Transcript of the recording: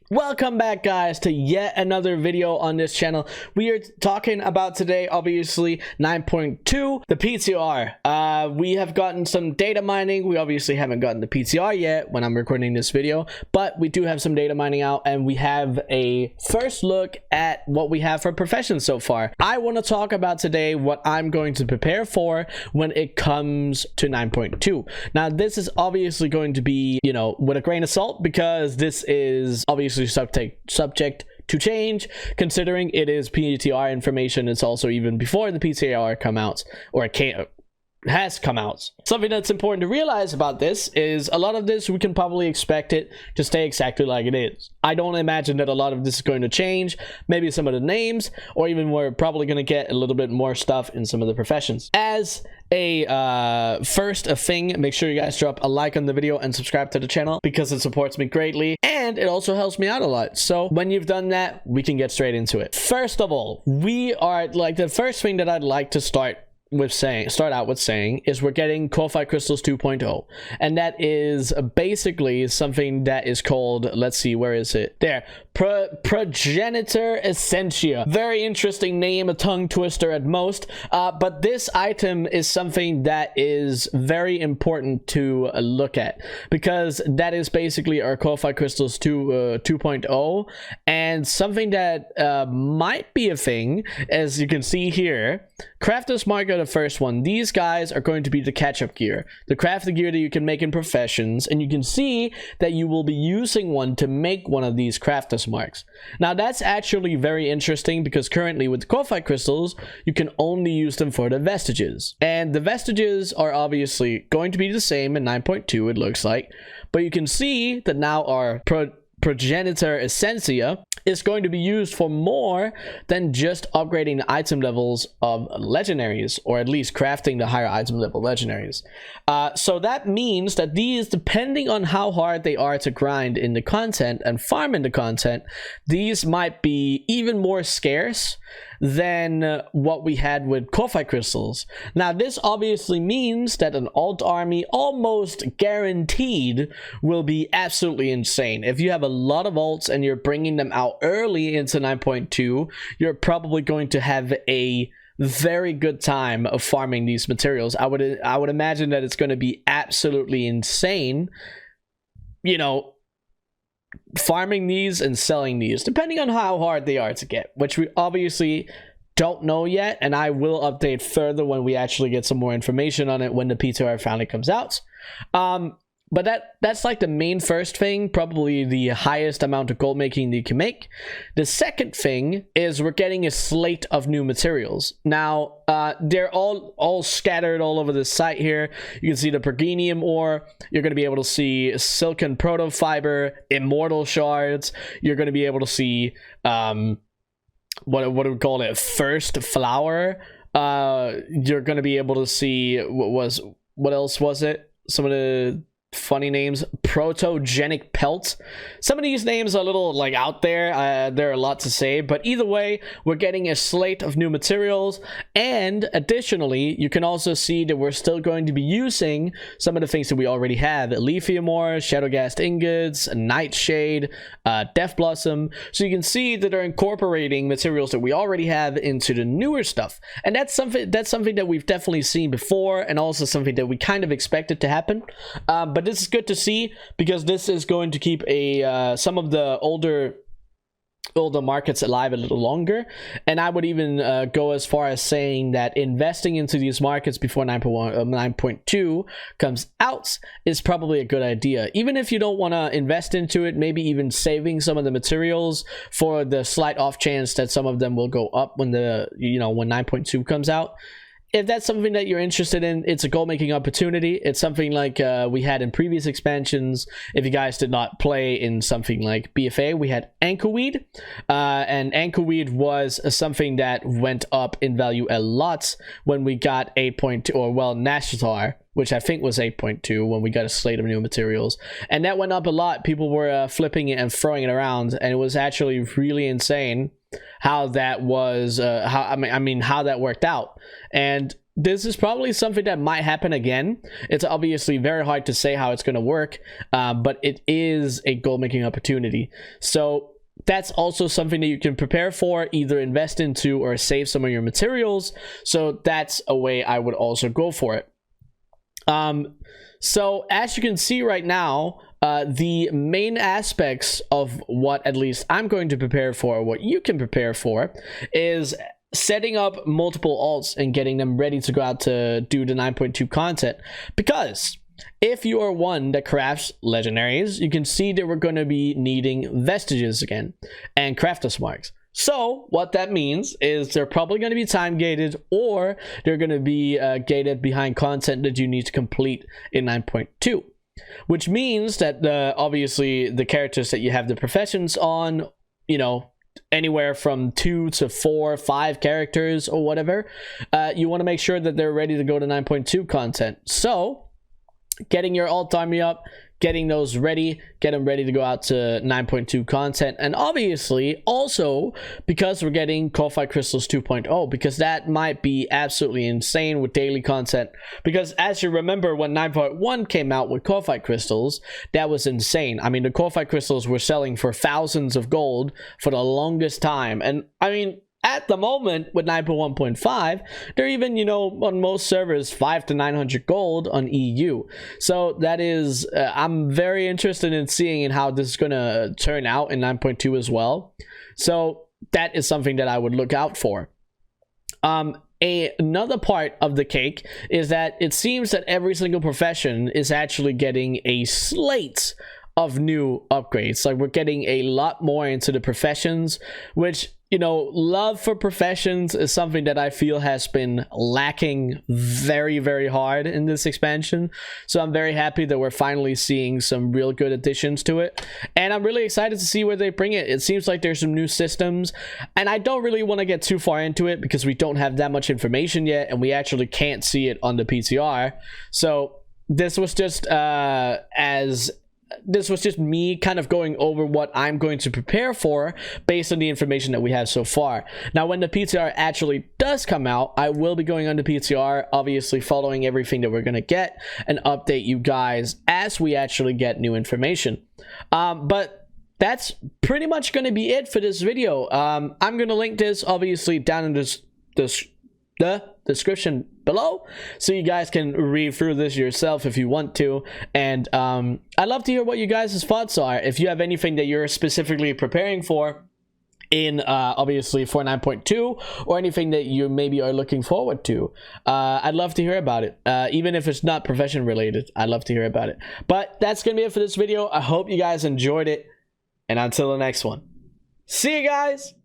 Welcome back, guys, to yet another video on this channel. We are talking about today, obviously, 9.2, the PTR. We have gotten some data mining. We obviously haven't gotten the PTR yet when I'm recording this video, but we do have some data mining out, and we have a first look at what we have for professions so far. I want to talk about today what I'm going to prepare for when it comes to 9.2. Now, this is obviously going to be, you know, with a grain of salt, because this is obviously subject to change, considering it is PTR information. It's also even before the PTR come out, or it has come out. Something that's important to realize about this is a lot of this we can probably expect it to stay exactly like it is. I don't imagine that a lot of this is going to change. Maybe some of the names, or even we're probably going to get a little bit more stuff in some of the professions. As a first thing, make sure you guys drop a like on the video and subscribe to the channel, because it supports me greatly and it also helps me out a lot. So when you've done that, we can get straight into it. First of all, we are like, the first thing that I'd like to start out with saying is we're getting Korthite Crystals 2.0, and that is basically something that is called, let's see, where is it? There, Progenitor Essentia. Very interesting name, a tongue twister at most, but this item is something that is very important to look at, because that is basically our Korthite Crystals 2.0, and something that might be a thing, as you can see here. Crafter's Mark are the first one. These guys are going to be the catch-up gear, the crafted gear that you can make in professions, and you can see that you will be using one to make one of these crafter's marks. Now that's actually very interesting, because currently with the Korthite Crystals you can only use them for the Vestiges, and the Vestiges are obviously going to be the same in 9.2, it looks like, but you can see that now our Progenitor Essentia is going to be used for more than just upgrading the item levels of legendaries, or at least crafting the higher item level legendaries. So that means that these, depending on how hard they are to grind in the content and farm in the content, these might be even more scarce than what we had with Korthite Crystals. Now this obviously means that an alt army almost guaranteed will be absolutely insane. If you have a lot of alts and you're bringing them out early into 9.2, you're probably going to have a very good time of farming these materials. I would imagine that it's going to be absolutely insane, you know, farming these and selling these, depending on how hard they are to get, which we obviously don't know yet, and I will update further when we actually get some more information on it when the PTR finally comes out. But that's like the main first thing, probably the highest amount of gold making that you can make. The second thing is we're getting a slate of new materials. Now, they're all scattered all over the site here. You can see the Pergenium ore. You're going to be able to see silken protofiber, immortal shards. You're going to be able to see, what do we call it? First flower. You're going to be able to see, what else was it? Some of the funny names, protogenic pelt. Some of these names are a little like out there. There are a lot to say, but either way, we're getting a slate of new materials, and additionally you can also see that we're still going to be using some of the things that we already have: lithium ore, shadowgast ingots, nightshade, death blossom. So you can see that they're incorporating materials that we already have into the newer stuff, and that's something that we've definitely seen before, and also something that we kind of expected to happen. But this is good to see, because this is going to keep some of the older markets alive a little longer. And I would even go as far as saying that investing into these markets before 9.2 comes out is probably a good idea. Even if you don't want to invest into it, maybe even saving some of the materials for the slight off chance that some of them will go up when when 9.2 comes out. If that's something that you're interested in, it's a gold making opportunity. It's something like we had in previous expansions. If you guys did not play in something like BFA, we had Anchorweed, and Anchorweed was something that went up in value a lot when we got 8.2, or well, Nashatar, which I think was 8.2 when we got a slate of new materials, and that went up a lot. People were flipping it and throwing it around, and it was actually really insane. how that was how that worked out. And this is probably something that might happen again. It's obviously very hard to say how it's going to work, but it is a gold making opportunity. So that's also something that you can prepare for, either invest into or save some of your materials. So that's a way I would also go for it. So as you can see right now, the main aspects of what at least I'm going to prepare for, what you can prepare for, is setting up multiple alts and getting them ready to go out to do the 9.2 content. Because if you are one that crafts legendaries, you can see that we're going to be needing Vestiges again and Crafter's Marks. So what that means is they're probably going to be time gated, or they're going to be gated behind content that you need to complete in 9.2. Which means that obviously the characters that you have the professions on, you know, anywhere from 2 to 4, 5 characters or whatever, you want to make sure that they're ready to go to 9.2 content. So getting your alt army up, getting those ready, get them ready to go out to 9.2 content. And obviously also because we're getting Korthite Crystals 2.0, because that might be absolutely insane with daily content. Because as you remember, when 9.1 came out with Korthite Crystals, that was insane. I mean, the Korthite Crystals were selling for thousands of gold for the longest time. And I mean, at the moment with 9.1.5, they're even, you know, on most servers 500 to 900 gold on EU. So that is I'm very interested in seeing how this is gonna turn out in 9.2 as well. So that is something that I would look out for. Another part of the cake is that it seems that every single profession is actually getting a slate of new upgrades. Like, we're getting a lot more into the professions, which, you know, love for professions is something that I feel has been lacking very, very hard in this expansion. So I'm very happy that we're finally seeing some real good additions to it. And I'm really excited to see where they bring it. It seems like there's some new systems, and I don't really want to get too far into it because we don't have that much information yet, and we actually can't see it on the PTR. So this was just this was just me kind of going over what I'm going to prepare for based on the information that we have so far. Now, when the PTR actually does come out, I will be going on the PTR, obviously following everything that we're going to get, and update you guys as we actually get new information. But that's pretty much going to be it for this video. I'm going to link this obviously down in the description below, so you guys can read through this yourself if you want to. And I'd love to hear what you guys' thoughts are. If you have anything that you're specifically preparing for in obviously for 9.2, or anything that you maybe are looking forward to, I'd love to hear about it. Even if it's not profession related, I'd love to hear about it. But that's gonna be it for this video. I hope you guys enjoyed it, and until the next one, see you guys.